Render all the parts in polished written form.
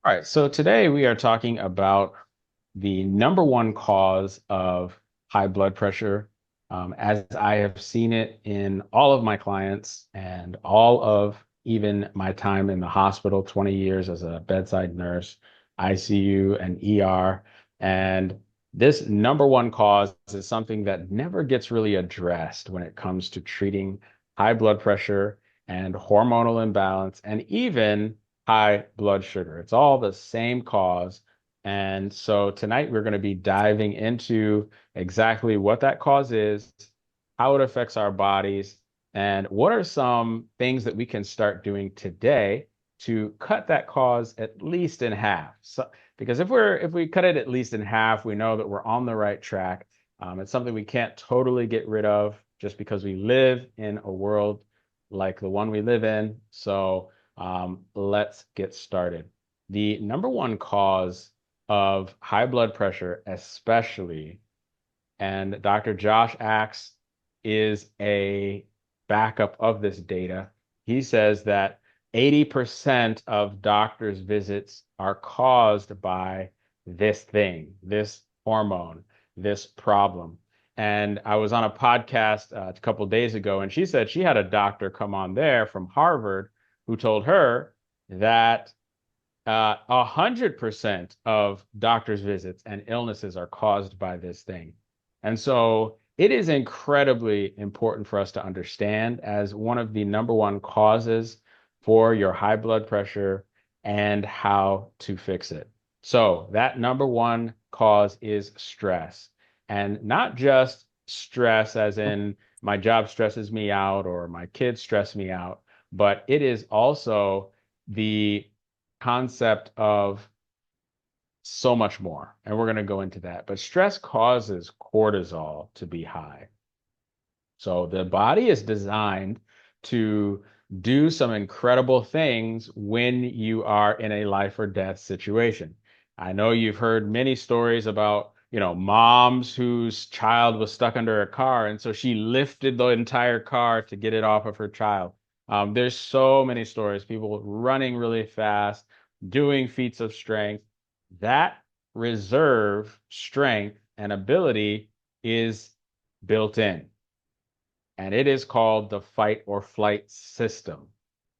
All right, so today we are talking about the number one cause of high blood pressure, as I have seen it in all of my clients and all of even my time in the hospital, 20 years as a bedside nurse, ICU and ER. And this number one cause is something that never gets really addressed when it comes to treating high blood pressure and hormonal imbalance and even high blood sugar. It's all the same cause. And so tonight we're going to be diving into exactly what that cause is, how it affects our bodies, and what are some things that we can start doing today to cut that cause at least in half. So, because if we cut it at least in half, we know that we're on the right track. It's something we can't totally get rid of just because we live in a world like the one we live in. So let's get started. The number one cause of high blood pressure, especially, and Dr. Josh Axe is a backup of this data. He says that 80% of doctors' visits are caused by this thing, this hormone, this problem. And I was on a podcast a couple of days ago, and she said she had a doctor come on there from Harvard who told her that 100% of doctor's visits and illnesses are caused by this thing. And so it is incredibly important for us to understand as one of the number one causes for your high blood pressure and how to fix it. So that number one cause is stress. And not just stress as in my job stresses me out or my kids stress me out, but it is also the concept of so much more. And we're going to go into that. But stress causes cortisol to be high. So the body is designed to do some incredible things when you are in a life or death situation. I know you've heard many stories about, moms whose child was stuck under a car, and so she lifted the entire car to get it off of her child. There's so many stories, people running really fast, doing feats of strength. That reserve strength and ability is built in, and it is called the fight or flight system.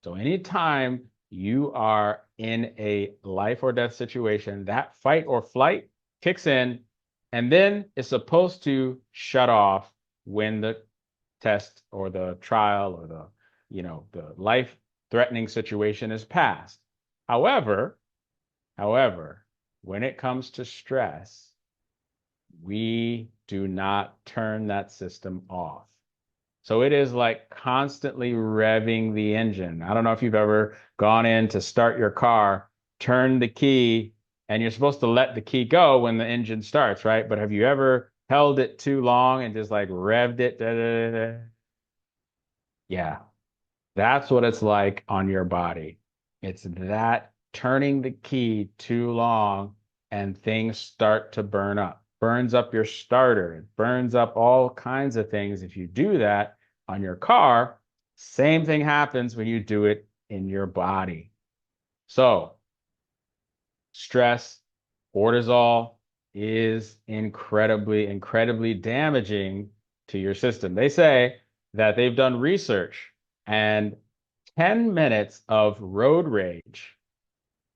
So anytime you are in a life or death situation, that fight or flight kicks in, and then it's supposed to shut off when the test or the trial or the life-threatening situation is passed. However, however, when it comes to stress, we do not turn that system off. So it is like constantly revving the engine. I don't know if you've ever gone in to start your car, turn the key, and you're supposed to let the key go when the engine starts, right? But have you ever held it too long and just like revved it? Da, da, da, da? Yeah, that's what it's like on your body. It's that turning the key too long and things start to burn up. Burns up your starter. It burns up all kinds of things. If you do that on your car, same thing happens when you do it in your body. So, stress, cortisol is incredibly, incredibly damaging to your system. They say that they've done research, and 10 minutes of road rage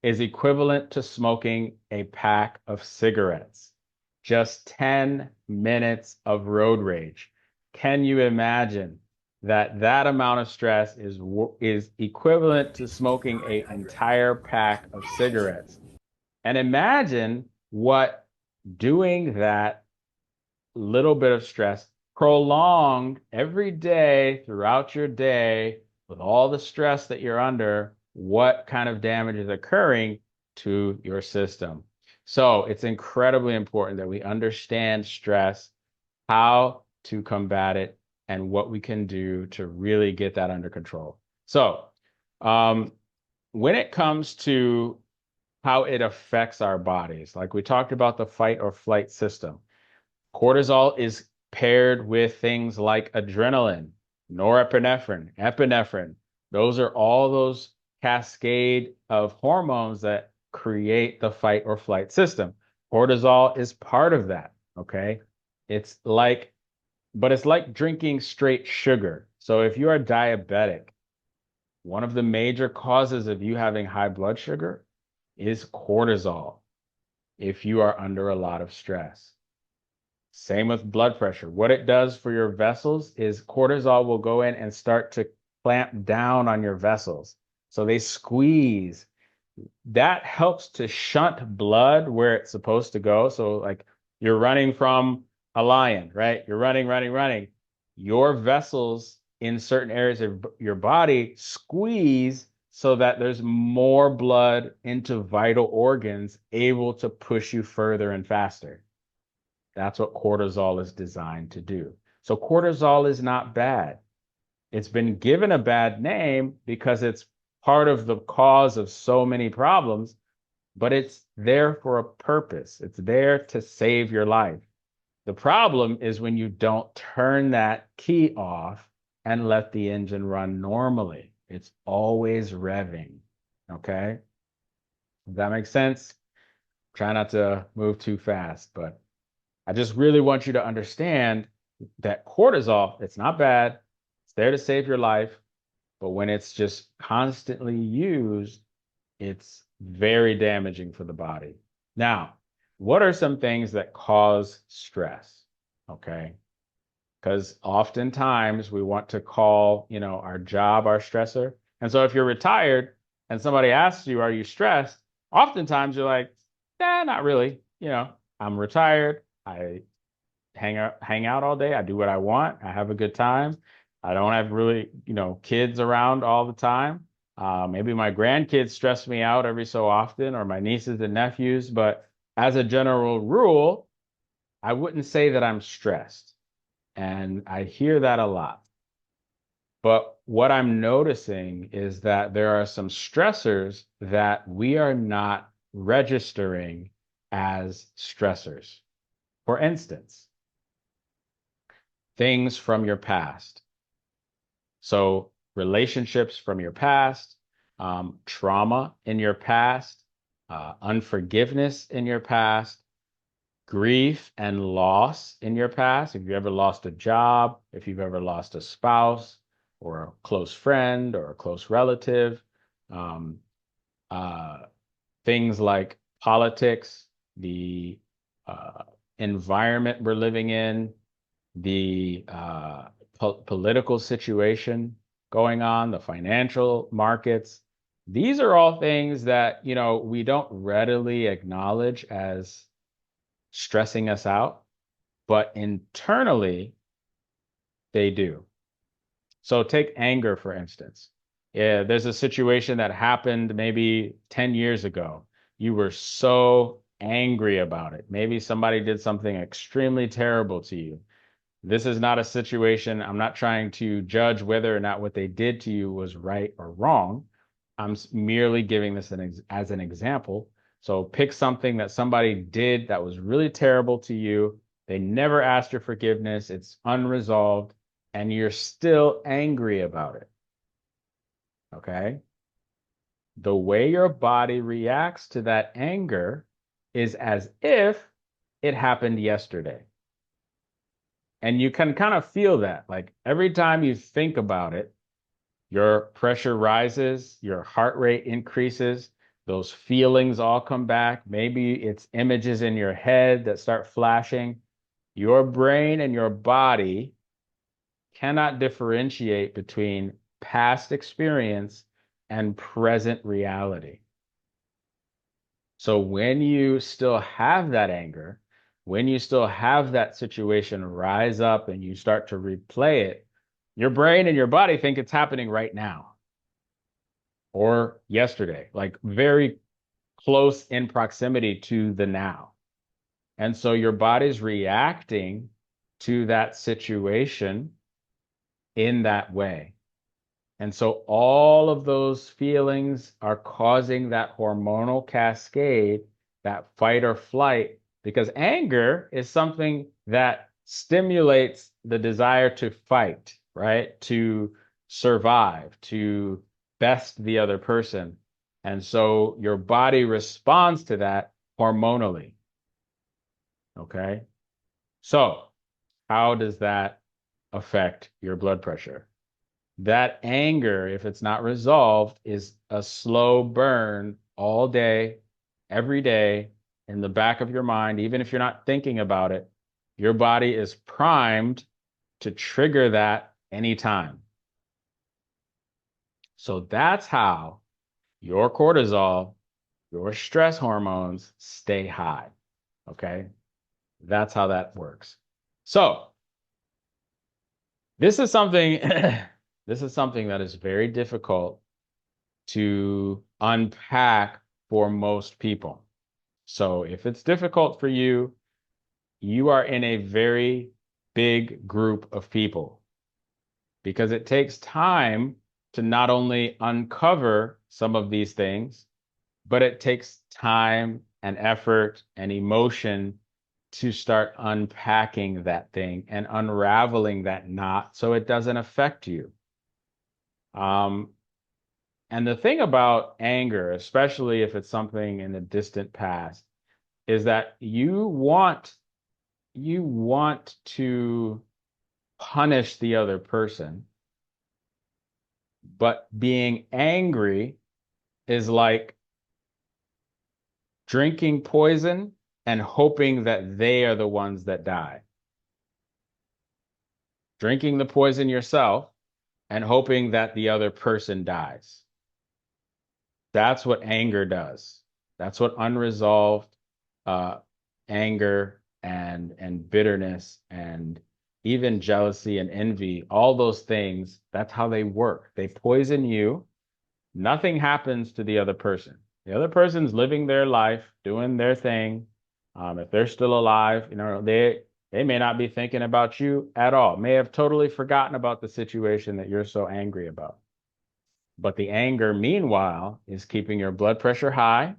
is equivalent to smoking a pack of cigarettes. Just 10 minutes of road rage. Can you imagine that that amount of stress is equivalent to smoking an entire pack of cigarettes? And imagine what doing that little bit of stress prolonged every day throughout your day with all the stress that you're under, what kind of damage is occurring to your system. So it's incredibly important that we understand stress, how to combat it, and what we can do to really get that under control. So um, when it comes to how it affects our bodies, like we talked about the fight or flight system, cortisol is paired with things like adrenaline, norepinephrine, epinephrine. Those are all those cascade of hormones that create the fight or flight system. Cortisol is part of that, okay? It's like, but it's like drinking straight sugar. So if you are diabetic, one of the major causes of you having high blood sugar is cortisol if you are under a lot of stress. Same with blood pressure. What it does for your vessels is cortisol will go in and start to clamp down on your vessels. So they squeeze. That helps to shunt blood where it's supposed to go. So, like, you're running from a lion, right? You're running, running, running. Your vessels in certain areas of your body squeeze so that there's more blood into vital organs, able to push you further and faster. That's what cortisol is designed to do. So cortisol is not bad. It's been given a bad name because it's part of the cause of so many problems, but it's there for a purpose. It's there to save your life. The problem is when you don't turn that key off and let the engine run normally. It's always revving. Okay? Does that make sense? Try not to move too fast, but I just really want you to understand that cortisol, it's not bad. It's there to save your life. But when it's just constantly used, it's very damaging for the body. Now, what are some things that cause stress? Okay. Because oftentimes we want to call, our job our stressor. And so if you're retired and somebody asks you, are you stressed? Oftentimes you're like, nah, not really. I'm retired. I hang out all day. I do what I want. I have a good time. I don't have really, kids around all the time. Maybe my grandkids stress me out every so often, or my nieces and nephews. But as a general rule, I wouldn't say that I'm stressed. And I hear that a lot. But what I'm noticing is that there are some stressors that we are not registering as stressors. For instance, things from your past. So relationships from your past, trauma in your past, unforgiveness in your past, grief and loss in your past. If you ever lost a job, if you've ever lost a spouse or a close friend or a close relative, um, uh, things like politics, the environment we're living in, the political situation going on, the financial markets. These are all things that, we don't readily acknowledge as stressing us out, but internally they do. So take anger, for instance. Yeah, there's a situation that happened maybe 10 years ago. You were so angry about it. Maybe somebody did something extremely terrible to you. This is not a situation, I'm not trying to judge whether or not what they did to you was right or wrong. I'm merely giving this as an example. So pick something that somebody did that was really terrible to you. They never asked your forgiveness. It's unresolved, and you're still angry about it. Okay? The way your body reacts to that anger is as if it happened yesterday. And you can kind of feel that. Like every time you think about it, your pressure rises, your heart rate increases, those feelings all come back. Maybe it's images in your head that start flashing. Your brain and your body cannot differentiate between past experience and present reality. So when you still have that anger, when you still have that situation rise up and you start to replay it, your brain and your body think it's happening right now or yesterday, like very close in proximity to the now. And so your body's reacting to that situation in that way. And so all of those feelings are causing that hormonal cascade, that fight or flight, because anger is something that stimulates the desire to fight, right? To survive, to best the other person. And so your body responds to that hormonally. Okay. So how does that affect your blood pressure? That anger, if it's not resolved, is a slow burn all day, every day in the back of your mind. Even if you're not thinking about it, your body is primed to trigger that anytime. So that's how your cortisol, your stress hormones stay high. Okay. That's how that works. So this is something this is something that is very difficult to unpack for most people. So if it's difficult for you, you are in a very big group of people because it takes time to not only uncover some of these things, but it takes time and effort and emotion to start unpacking that thing and unraveling that knot so it doesn't affect you. And the thing about anger, especially if it's something in the distant past, is that you want to punish the other person, but being angry is like drinking poison and hoping that they are the ones that die. Drinking the poison yourself and hoping that the other person dies. That's what anger does. That's what unresolved uh, anger and bitterness and even jealousy and envy, all those things, that's how they work. They poison you. Nothing happens to the other person. The other person's living their life, doing their thing. If they're still alive, they may not be thinking about you at all. May have totally forgotten about the situation that you're so angry about. But the anger, meanwhile, is keeping your blood pressure high.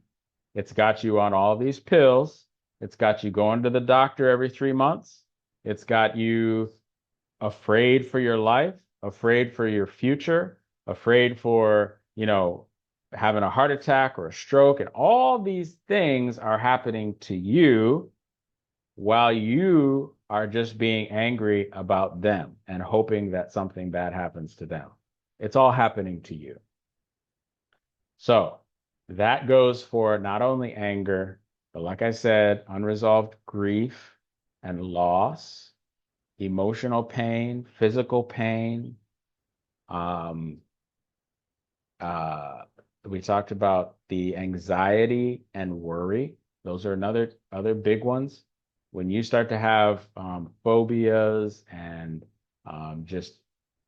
It's got you on all these pills. It's got you going to the doctor every 3 months. It's got you afraid for your life, afraid for your future, afraid for, having a heart attack or a stroke. And all these things are happening to you while you are just being angry about them and hoping that something bad happens to them. It's all happening to you. So that goes for not only anger, but like I said, unresolved grief and loss, emotional pain, physical pain. Um, uh, we talked about the anxiety and worry. Those are other big ones. When you start to have phobias and just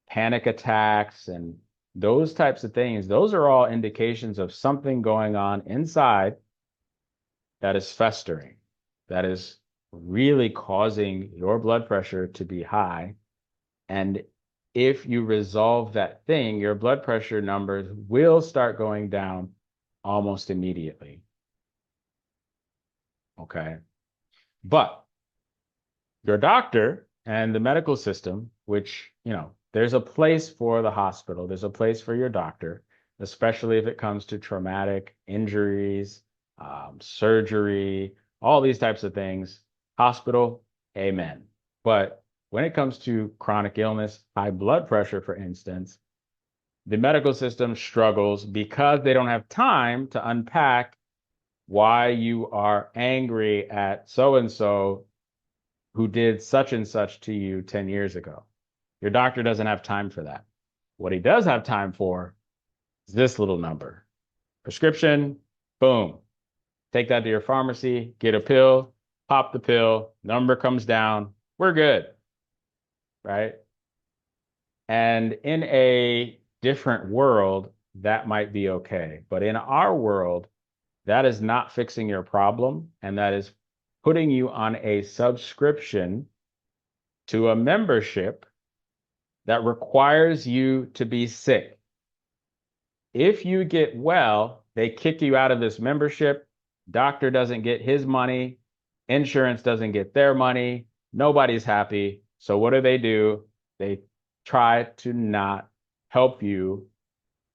panic attacks and those types of things, those are all indications of something going on inside that is festering, that is really causing your blood pressure to be high. And if you resolve that thing, your blood pressure numbers will start going down almost immediately. Okay. But your doctor and the medical system, which, there's a place for the hospital, there's a place for your doctor, especially if it comes to traumatic injuries, surgery, all these types of things. Hospital, amen. But when it comes to chronic illness, high blood pressure, for instance, the medical system struggles because they don't have time to unpack why you are angry at so and so who did such and such to you 10 years ago. Your doctor doesn't have time for that. What he does have time for is this little number. Prescription, boom. Take that to your pharmacy, get a pill, pop the pill, number comes down, we're good, right? And in a different world, that might be okay. But in our world, that is not fixing your problem, and that is putting you on a subscription to a membership that requires you to be sick. If you get well, they kick you out of this membership. Doctor doesn't get his money. Insurance doesn't get their money. Nobody's happy. So what do? They try to not help you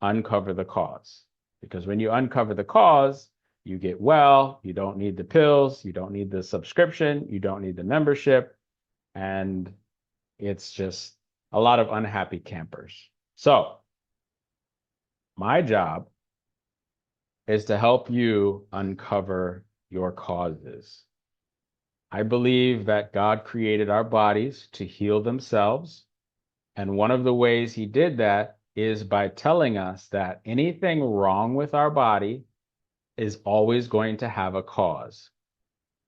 uncover the cause. Because when you uncover the cause, you get well, you don't need the pills, you don't need the subscription, you don't need the membership, and it's just a lot of unhappy campers. So, my job is to help you uncover your causes. I believe that God created our bodies to heal themselves. And one of the ways he did that is by telling us that anything wrong with our body is always going to have a cause.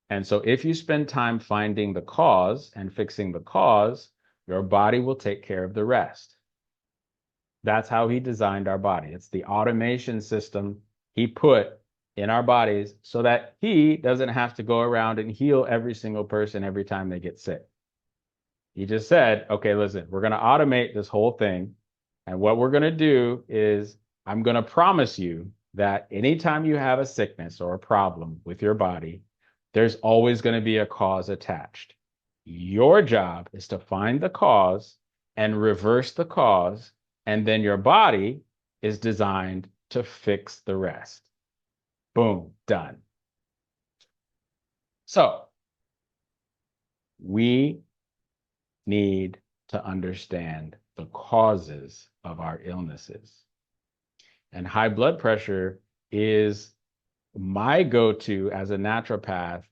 And so if you spend time finding the cause and fixing the cause, your body will take care of the rest. That's how he designed our body. It's the automation system he put in our bodies so that he doesn't have to go around and heal every single person every time they get sick. He just said, okay, listen, we're going to automate this whole thing. And what we're going to do is I'm going to promise you that anytime you have a sickness or a problem with your body, there's always going to be a cause attached. Your job is to find the cause and reverse the cause, and then your body is designed to fix the rest. Boom, done. So we need to understand the causes of our illnesses. And high blood pressure is my go-to as a naturopath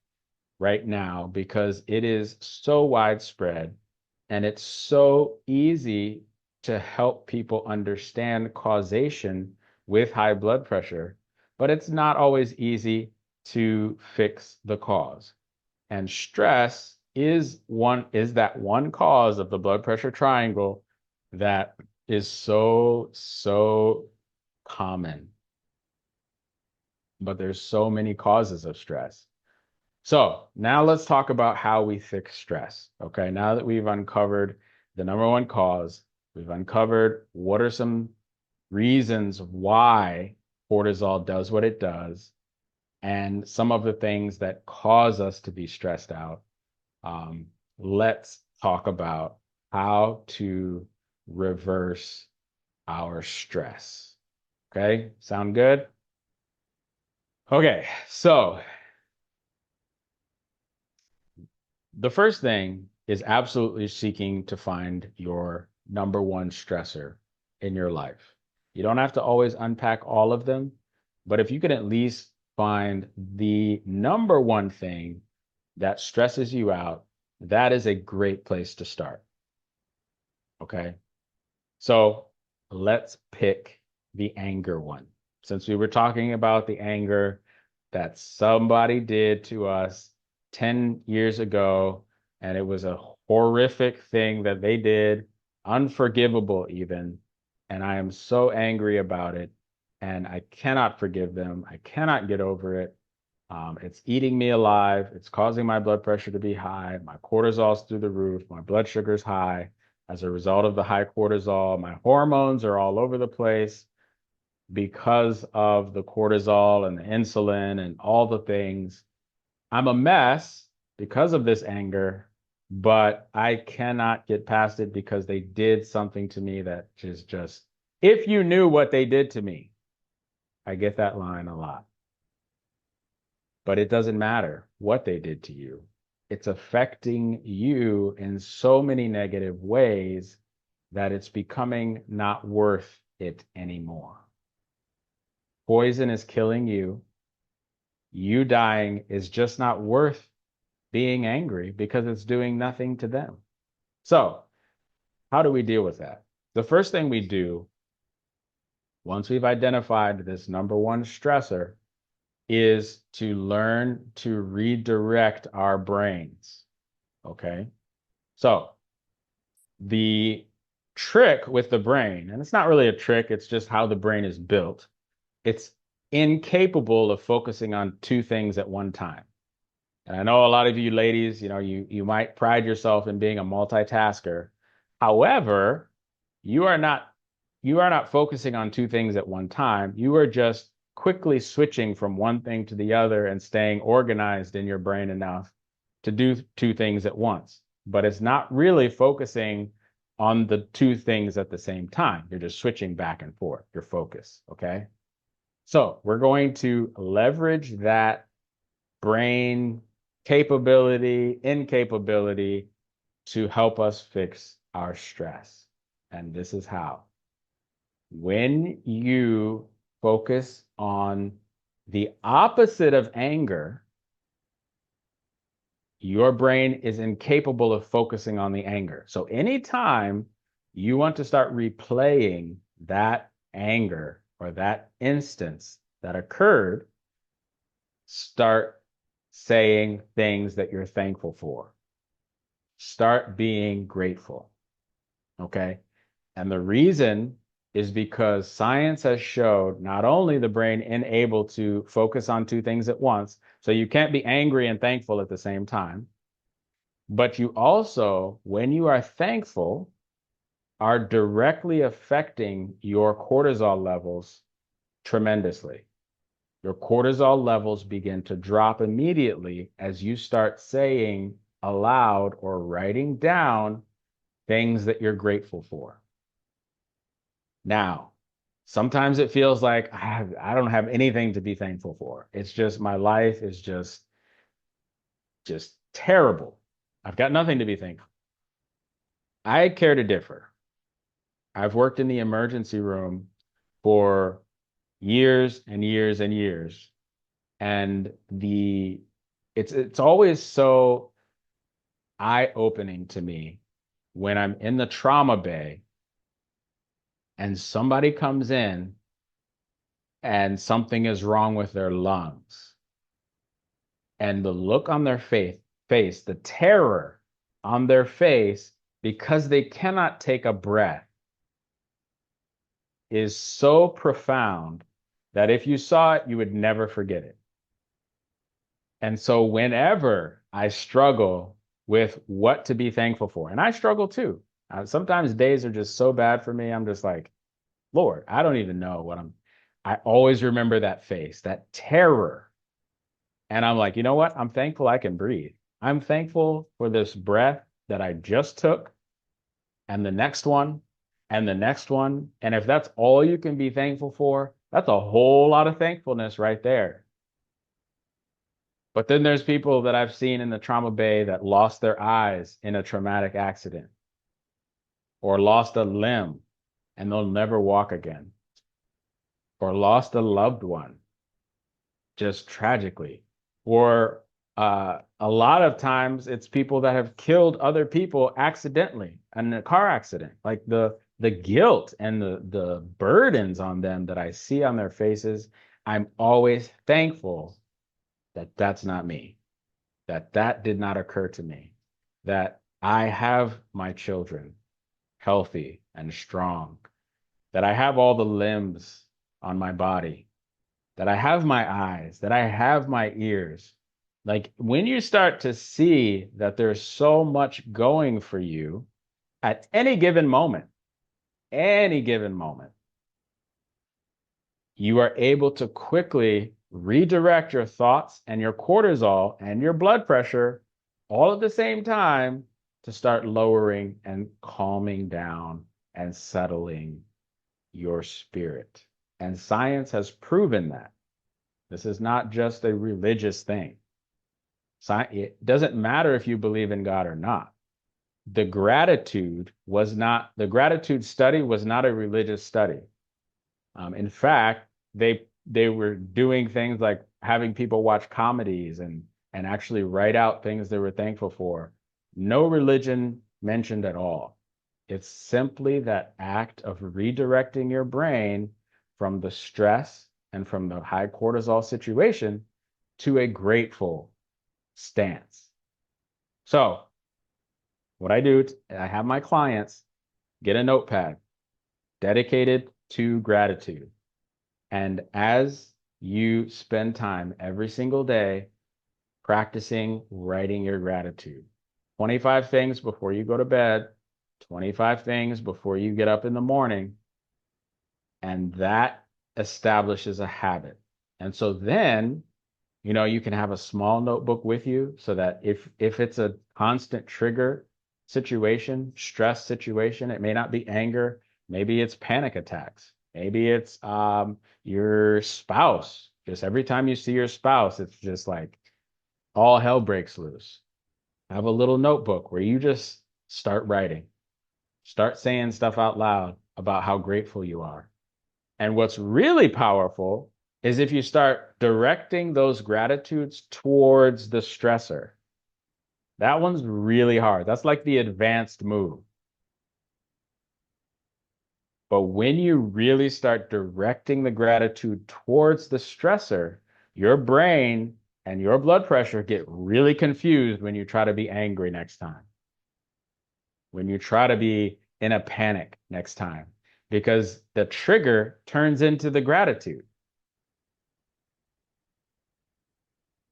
right now because it is so widespread and it's so easy to help people understand causation with high blood pressure, but it's not always easy to fix the cause. And stress is that one cause of the blood pressure triangle that is so common. But there's so many causes of stress. So now let's talk about how we fix stress. Okay, now that we've uncovered the number one cause, we've uncovered what are some reasons why cortisol does what it does, and some of the things that cause us to be stressed out. Let's talk about how to reverse our stress. Okay, sound good? Okay, so the first thing is absolutely seeking to find your number one stressor in your life. You don't have to always unpack all of them, but if you can at least find the number one thing that stresses you out, that is a great place to start. Okay. So let's pick the anger one. Since we were talking about the anger that somebody did to us 10 years ago, and it was a horrific thing that they did, unforgivable even. And I am so angry about it. And I cannot forgive them. I cannot get over it. It's eating me alive. It's causing my blood pressure to be high. My cortisol's through the roof. My blood sugar's high. As a result of the high cortisol, my hormones are all over the place because of the cortisol and the insulin and all the things. I'm a mess because of this anger, but I cannot get past it because they did something to me that is just, if you knew what they did to me. I get that line a lot. But it doesn't matter what they did to you. It's affecting you in so many negative ways that it's becoming not worth it anymore. Poison is killing you. You dying is just not worth being angry because it's doing nothing to them. So, how do we deal with that? The first thing we do, once we've identified this number one stressor, is to learn to redirect our brains. Okay. So the trick with the brain, and it's not really a trick, it's just how the brain is built. It's incapable of focusing on two things at one time. And I know a lot of you ladies, you might pride yourself in being a multitasker. However, you are not focusing on two things at one time. You are just quickly switching from one thing to the other and staying organized in your brain enough to do two things at once. But it's not really focusing on the two things at the same time. You're just switching back and forth, your focus, okay? So we're going to leverage that brain capability, incapability to help us fix our stress. And this is how. When you focus on the opposite of anger, your brain is incapable of focusing on the anger. So anytime you want to start replaying that anger or that instance that occurred, start saying things that you're thankful for. Start being grateful. Okay. And the reason is because science has showed not only the brain unable to focus on two things at once, so you can't be angry and thankful at the same time, but you also, when you are thankful, are directly affecting your cortisol levels tremendously. Your cortisol levels begin to drop immediately as you start saying aloud or writing down things that you're grateful for. Now, sometimes it feels like I don't have anything to be thankful for. It's just my life is just terrible. I've got nothing to be thankful. I care to differ. I've worked in the emergency room for years and years and years. And it's always so eye-opening to me when I'm in the trauma bay and somebody comes in and something is wrong with their lungs. And the look on their face, the terror on their face because they cannot take a breath is so profound that if you saw it, you would never forget it. And so whenever I struggle with what to be thankful for, and I struggle too. Sometimes days are just so bad for me. I'm just like, Lord, I don't even know what I always remember that face, that terror. And I'm like, you know what? I'm thankful I can breathe. I'm thankful for this breath that I just took and the next one and the next one. And if that's all you can be thankful for, that's a whole lot of thankfulness right there. But then there's people that I've seen in the trauma bay that lost their eyes in a traumatic accident or lost a limb and they'll never walk again or lost a loved one just tragically. Or a lot of times it's people that have killed other people accidentally in a car accident. Like the guilt and the burdens on them that I see on their faces, I'm always thankful that that's not me, that did not occur to me, that I have my children healthy and strong, that I have all the limbs on my body, that I have my eyes, that I have my ears. Like when you start to see that there's so much going for you at any given moment, you are able to quickly redirect your thoughts and your cortisol and your blood pressure all at the same time to start lowering and calming down and settling your spirit. And science has proven that. This is not just a religious thing. It doesn't matter if you believe in God or not. The gratitude study was not a religious study. In fact, they were doing things like having people watch comedies and actually write out things they were thankful for. No religion mentioned at all. It's simply that act of redirecting your brain from the stress and from the high cortisol situation to a grateful stance. So what I do, I have my clients get a notepad dedicated to gratitude. And as you spend time every single day practicing writing your gratitude, 25 things before you go to bed, 25 things before you get up in the morning, and that establishes a habit. And so then, you can have a small notebook with you so that if it's a constant trigger situation, stress situation, it may not be anger, maybe it's panic attacks. Maybe it's your spouse. Just every time you see your spouse, it's just like all hell breaks loose. Have a little notebook where you just start writing, start saying stuff out loud about how grateful you are. And what's really powerful is if you start directing those gratitudes towards the stressor. That one's really hard. That's like the advanced move. But when you really start directing the gratitude towards the stressor, your brain and your blood pressure get really confused when you try to be angry next time, when you try to be in a panic next time, because the trigger turns into the gratitude.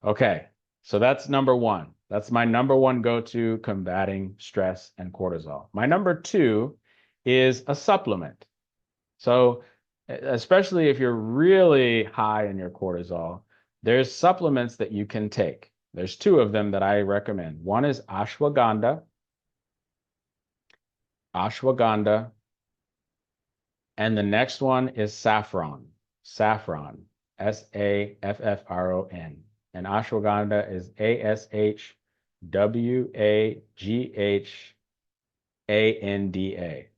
Okay, so that's number one. That's my number one go-to combating stress and cortisol. My number two is a supplement. So, especially if you're really high in your cortisol, there's supplements that you can take. There's two of them that I recommend. One is ashwagandha, and the next one is saffron, Saffron. And ashwagandha is Ashwagandha,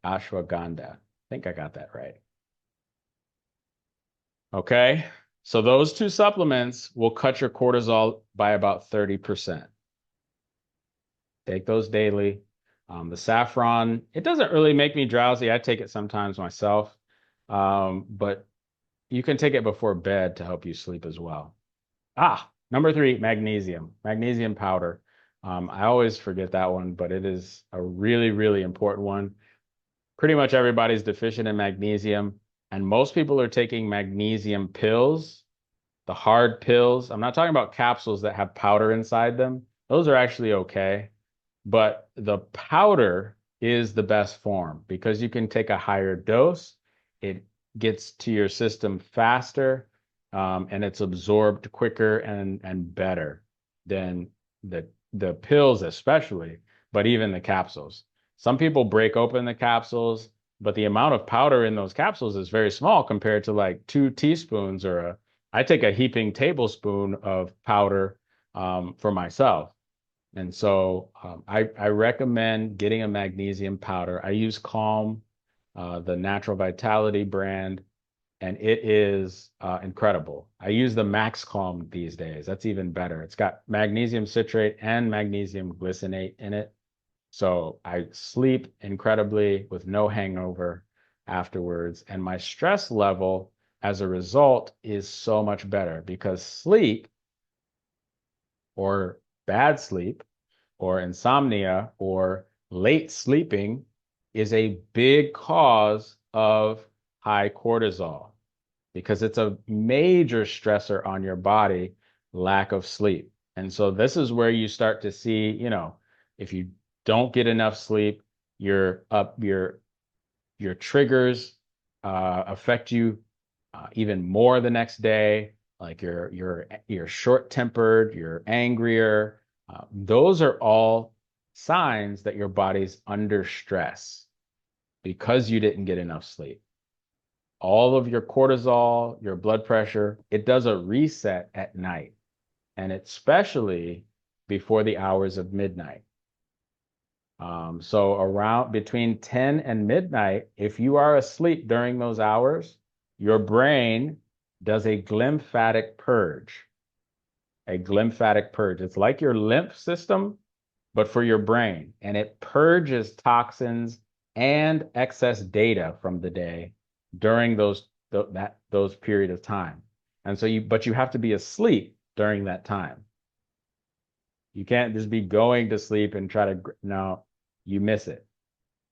ashwagandha. I think I got that right. Okay. So those two supplements will cut your cortisol by about 30%. Take those daily. The saffron, it doesn't really make me drowsy. I take it sometimes myself. But you can take it before bed to help you sleep as well. Number three, magnesium powder. I always forget that one, but it is a really, really important one. Pretty much everybody's deficient in magnesium, and most people are taking magnesium pills, the hard pills. I'm not talking about capsules that have powder inside them. Those are actually okay, but the powder is the best form because you can take a higher dose. It gets to your system faster, and it's absorbed quicker and better than the pills, especially, but even the capsules. Some people break open the capsules, but the amount of powder in those capsules is very small compared to like 2 teaspoons I take a heaping tablespoon of powder for myself. And so I recommend getting a magnesium powder. I use Calm, the Natural Vitality brand, and it is incredible. I use the Max Calm these days. That's even better. It's got magnesium citrate and magnesium glycinate in it. So I sleep incredibly with no hangover afterwards. And my stress level as a result is so much better because sleep or bad sleep or insomnia or late sleeping is a big cause of high cortisol because it's a major stressor on your body, lack of sleep. And so this is where you start to see, if you don't get enough sleep, your triggers affect you even more the next day. Like you're short-tempered, you're angrier. Those are all signs that your body's under stress because you didn't get enough sleep. All of your cortisol, your blood pressure, it does a reset at night, and especially before the hours of midnight. So around between 10 and midnight, if you are asleep during those hours, your brain does a glymphatic purge. A glymphatic purge. It's like your lymph system, but for your brain, and it purges toxins and excess data from the day during those period of time. And so but you have to be asleep during that time. You can't just be going to sleep and try to, no, you miss it.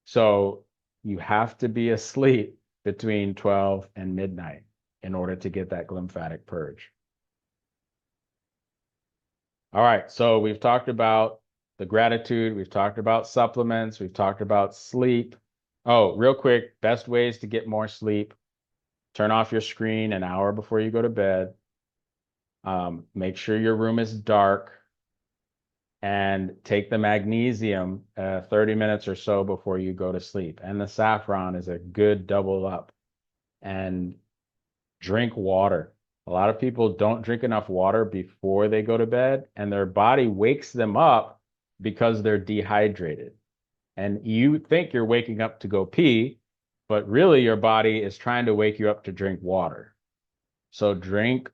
So you have to be asleep between 12 and midnight in order to get that glymphatic purge. All right, so we've talked about the gratitude, we've talked about supplements, we've talked about sleep. Oh, real quick, best ways to get more sleep. Turn off your screen an hour before you go to bed. Make sure your room is dark and take the magnesium 30 minutes or so before you go to sleep. And the saffron is a good double up. and drink water. A lot of people don't drink enough water before they go to bed, and their body wakes them up because they're dehydrated. And you think you're waking up to go pee, but really your body is trying to wake you up to drink water. So drink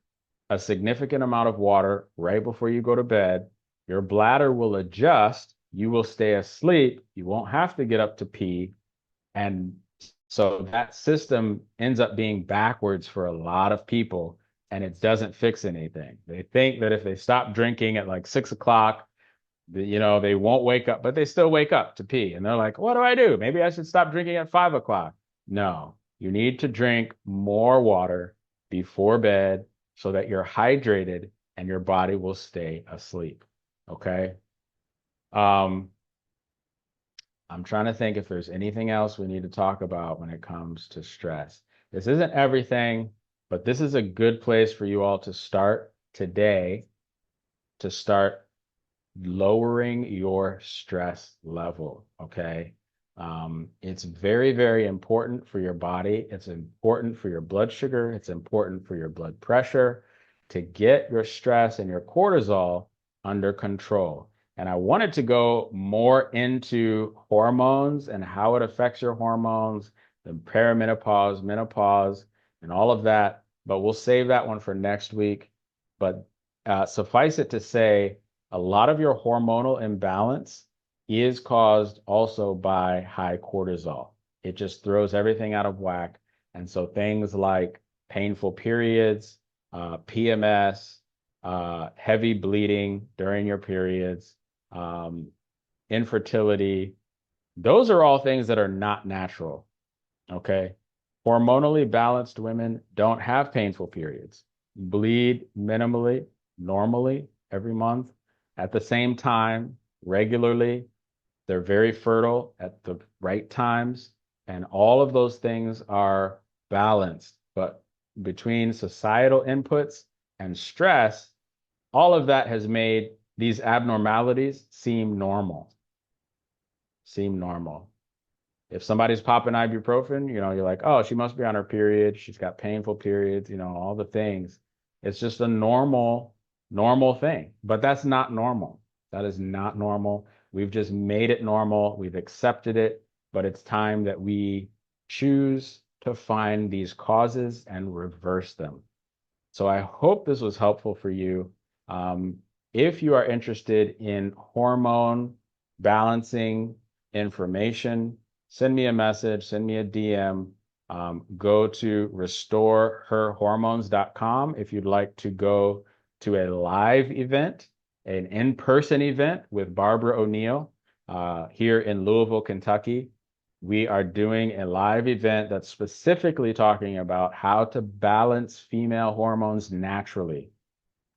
a significant amount of water right before you go to bed. Your bladder will adjust. You will stay asleep. You won't have to get up to pee. And so that system ends up being backwards for a lot of people, and it doesn't fix anything. They think that if they stop drinking at like 6 o'clock, they won't wake up, but they still wake up to pee. And they're like, what do I do? Maybe I should stop drinking at 5 o'clock. No, you need to drink more water before bed so that you're hydrated and your body will stay asleep. Okay. I'm trying to think if there's anything else we need to talk about when it comes to stress. This isn't everything, but this is a good place for you all to start today, to start lowering your stress level. Okay. It's very, very important for your body. It's important for your blood sugar. It's important for your blood pressure to get your stress and your cortisol under control. And I wanted to go more into hormones and how it affects your hormones, the perimenopause, menopause, and all of that. But we'll save that one for next week. But suffice it to say, a lot of your hormonal imbalance is caused also by high cortisol. It just throws everything out of whack. And so things like painful periods, PMS, heavy bleeding during your periods, infertility, those are all things that are not natural. Okay. Hormonally balanced women don't have painful periods, bleed minimally, normally every month, at the same time, regularly. They're very fertile at the right times. And all of those things are balanced. But between societal inputs and stress, all of that has made these abnormalities seem normal. Seem normal. If somebody's popping ibuprofen, you're like, oh, she must be on her period. She's got painful periods, all the things. It's just a normal thing. But that's not normal. That is not normal. We've just made it normal. We've accepted it. But it's time that we choose to find these causes and reverse them. So I hope this was helpful for you. If you are interested in hormone balancing information, send me a message, send me a DM. Go to restoreherhormones.com if you'd like to go to a live event, an in-person event with Barbara O'Neill here in Louisville, Kentucky. We are doing a live event that's specifically talking about how to balance female hormones naturally,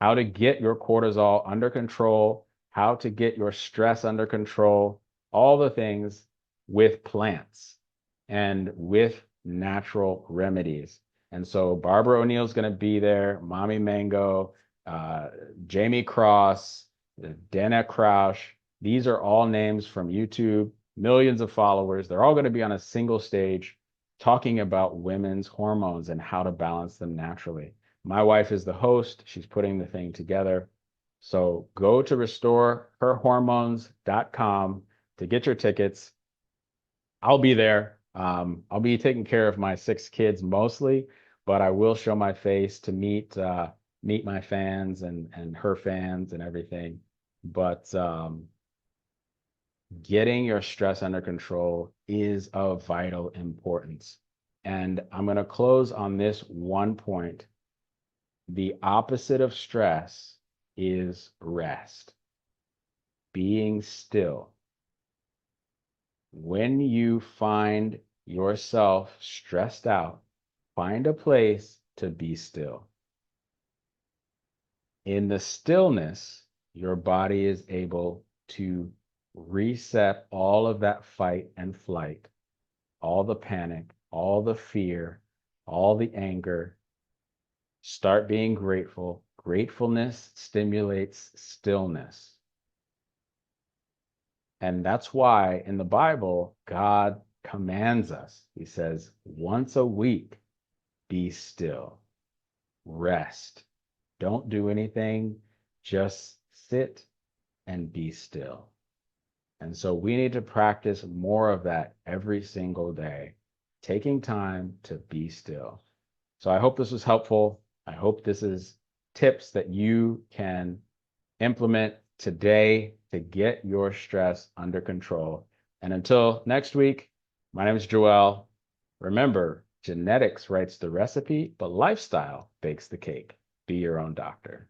how to get your cortisol under control, how to get your stress under control, all the things with plants and with natural remedies. And so Barbara O'Neill's going to be there, Mommy Mango, Jamie Cross, Dana Crouch. These are all names from YouTube, millions of followers. They're all going to be on a single stage talking about women's hormones and how to balance them naturally. My wife is the host. She's putting the thing together. So go to restoreherhormones.com to get your tickets. I'll be there. I'll be taking care of my 6 kids mostly, but I will show my face to meet my fans and her fans and everything. But getting your stress under control is of vital importance. And I'm going to close on this one point. The opposite of stress is rest, being still. When you find yourself stressed out, find a place to be still. In the stillness, your body is able to reset all of that fight and flight, all the panic, all the fear, all the anger. Start being grateful. Gratefulness stimulates stillness. And that's why in the Bible, God commands us. He says, once a week, be still, rest. Don't do anything, just sit and be still. And so we need to practice more of that every single day, taking time to be still. So I hope this was helpful. I hope this is tips that you can implement today to get your stress under control. And until next week, my name is Joel. Remember, genetics writes the recipe, but lifestyle bakes the cake. Be your own doctor.